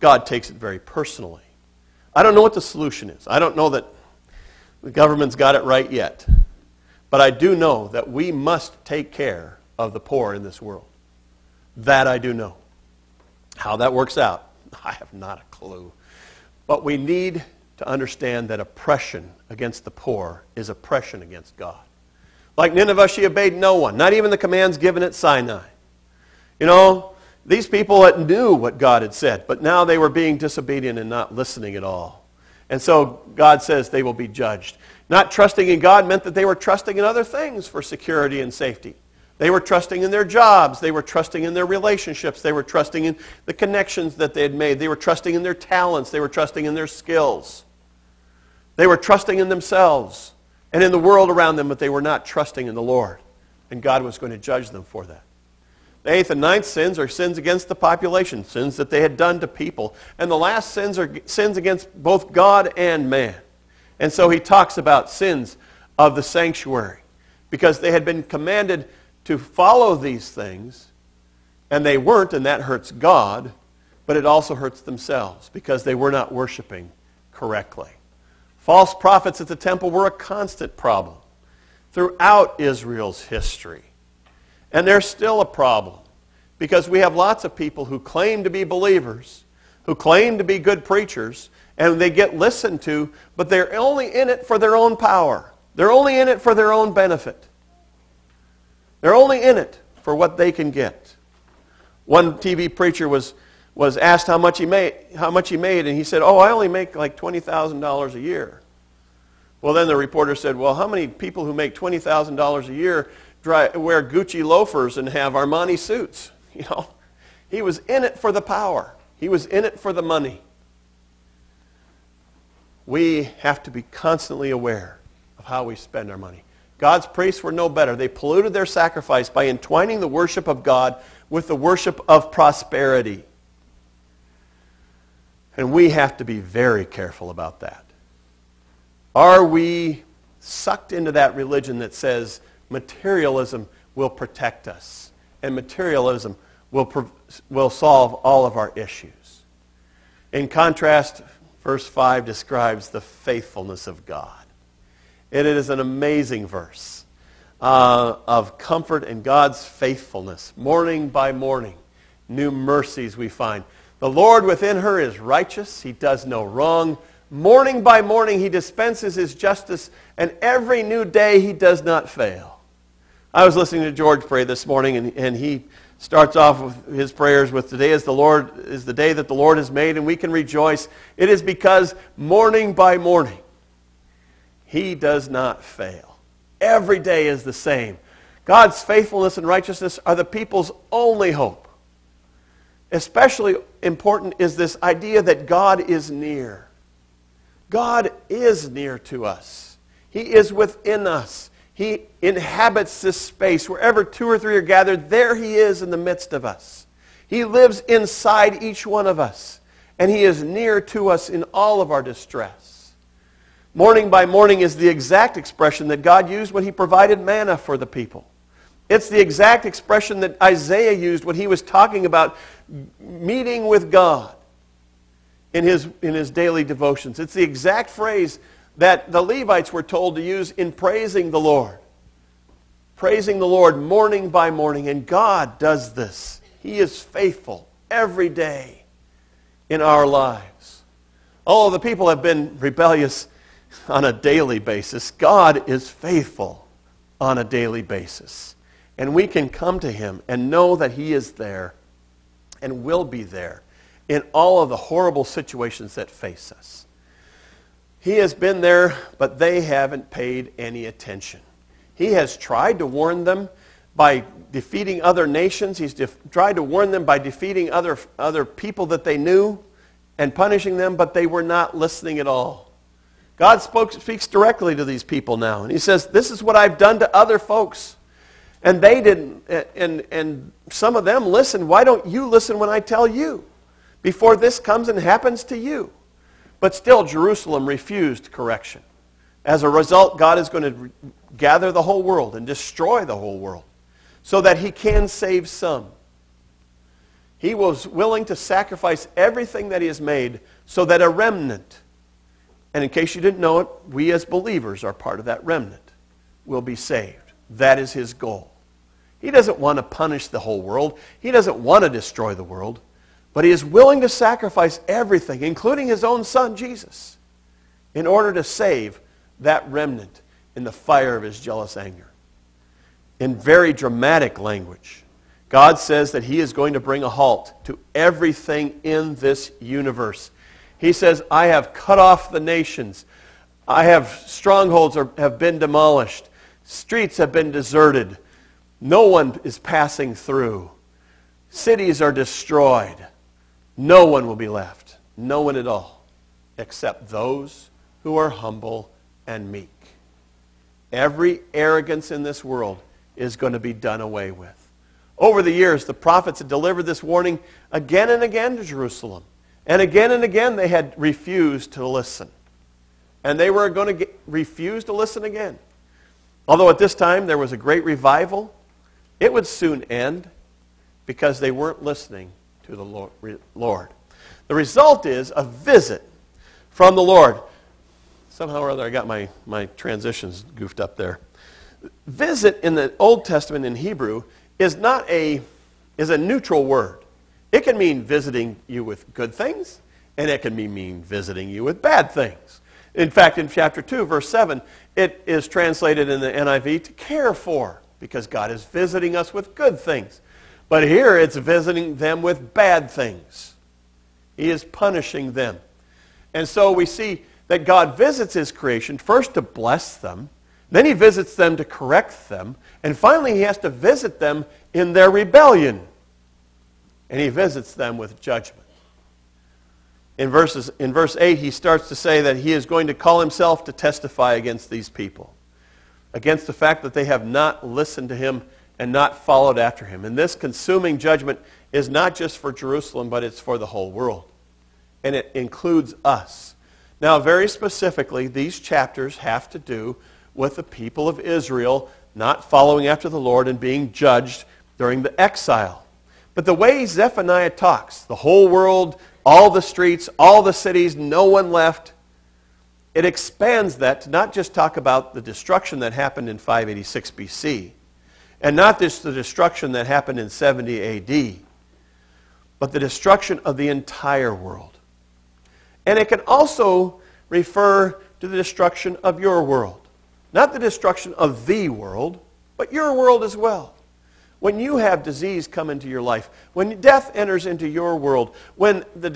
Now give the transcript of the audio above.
God takes it very personally. I don't know what the solution is. I don't know that the government's got it right yet. But I do know that we must take care of the poor in this world. That I do know. How that works out, I have not a clue. But we need to understand that oppression against the poor is oppression against God. Like Nineveh, she obeyed no one, not even the commands given at Sinai. You know, these people that knew what God had said, but now they were being disobedient and not listening at all. And so God says they will be judged. Not trusting in God meant that they were trusting in other things for security and safety. They were trusting in their jobs. They were trusting in their relationships. They were trusting in the connections that they had made. They were trusting in their talents. They were trusting in their skills. They were trusting in themselves and in the world around them, but they were not trusting in the Lord. And God was going to judge them for that. The 8th and 9th sins are sins against the population, sins that they had done to people. And the last sins are sins against both God and man. And so he talks about sins of the sanctuary, because they had been commanded to follow these things, and they weren't, and that hurts God, but it also hurts themselves, because they were not worshiping correctly. False prophets at the temple were a constant problem throughout Israel's history. And they're still a problem, because we have lots of people who claim to be believers, who claim to be good preachers, and they get listened to, but they're only in it for their own power. They're only in it for their own benefit. They're only in it for what they can get. One TV preacher was asked how much he made, and he said, "Oh, I only make like $20,000 a year." Well, then the reporter said, "Well, how many people who make $20,000 a year wear Gucci loafers and have Armani suits?" You know, he was in it for the power. He was in it for the money. We have to be constantly aware of how we spend our money. God's priests were no better. They polluted their sacrifice by entwining the worship of God with the worship of prosperity. And we have to be very careful about that. Are we sucked into that religion that says materialism will protect us and materialism will solve all of our issues? In contrast, verse 5 describes the faithfulness of God. It is an amazing verse of comfort in God's faithfulness. Morning by morning, new mercies we find. The Lord within her is righteous. He does no wrong. Morning by morning he dispenses his justice, and every new day he does not fail. I was listening to George pray this morning, and he starts off with his prayers with, "Today is the day that the Lord has made, and we can rejoice. It is because morning by morning he does not fail." Every day is the same. God's faithfulness and righteousness are the people's only hope. Especially important is this idea that God is near. God is near to us. He is within us. He inhabits this space. Wherever 2 or 3 are gathered, there he is in the midst of us. He lives inside each one of us, and he is near to us in all of our distress. Morning by morning is the exact expression that God used when he provided manna for the people. It's the exact expression that Isaiah used when he was talking about meeting with God in his daily devotions. It's the exact phrase that the Levites were told to use in praising the Lord. Praising the Lord morning by morning. And God does this. He is faithful every day in our lives. Although the people have been rebellious on a daily basis, God is faithful on a daily basis. And we can come to him and know that he is there and will be there in all of the horrible situations that face us. He has been there, but they haven't paid any attention. He has tried to warn them by defeating other nations. He's tried to warn them by defeating other people that they knew and punishing them, but they were not listening at all. God speaks directly to these people now, and he says, "This is what I've done to other folks." And they didn't, and some of them listened. Why don't you listen when I tell you? Before this comes and happens to you. But still, Jerusalem refused correction. As a result, God is going to gather the whole world and destroy the whole world so that he can save some. He was willing to sacrifice everything that he has made so that a remnant, and in case you didn't know it, we as believers are part of that remnant, will be saved. That is his goal. He doesn't want to punish the whole world. He doesn't want to destroy the world. But he is willing to sacrifice everything, including his own son, Jesus, in order to save that remnant in the fire of his jealous anger. In very dramatic language, God says that he is going to bring a halt to everything in this universe. He says, I have cut off the nations. Strongholds have been demolished. Streets have been deserted. No one is passing through. Cities are destroyed. No one will be left. No one at all, except those who are humble and meek. Every arrogance in this world is going to be done away with. Over the years, the prophets had delivered this warning again and again to Jerusalem. And again they had refused to listen. And they were going to refuse to listen again. Although at this time there was a great revival, it would soon end because they weren't listening to the Lord. The result is a visit from the Lord. Somehow or other I got my transitions goofed up there. Visit in the Old Testament in Hebrew is a neutral word. It can mean visiting you with good things, and it can mean visiting you with bad things. In fact, in chapter 2, verse 7, it is translated in the NIV to care for, because God is visiting us with good things. But here it's visiting them with bad things. He is punishing them. And so we see that God visits his creation first to bless them, then he visits them to correct them, and finally he has to visit them in their rebellion. And he visits them with judgment. In verse 8, he starts to say that he is going to call himself to testify against these people, against the fact that they have not listened to him and not followed after him. And this consuming judgment is not just for Jerusalem, but it's for the whole world. And it includes us. Now, very specifically, these chapters have to do with the people of Israel not following after the Lord and being judged during the exile. But the way Zephaniah talks, the whole world, all the streets, all the cities, no one left, it expands that to not just talk about the destruction that happened in 586 BC, and not just the destruction that happened in 70 AD, but the destruction of the entire world. And it can also refer to the destruction of your world. Not the destruction of the world, but your world as well. When you have disease come into your life, when death enters into your world, when the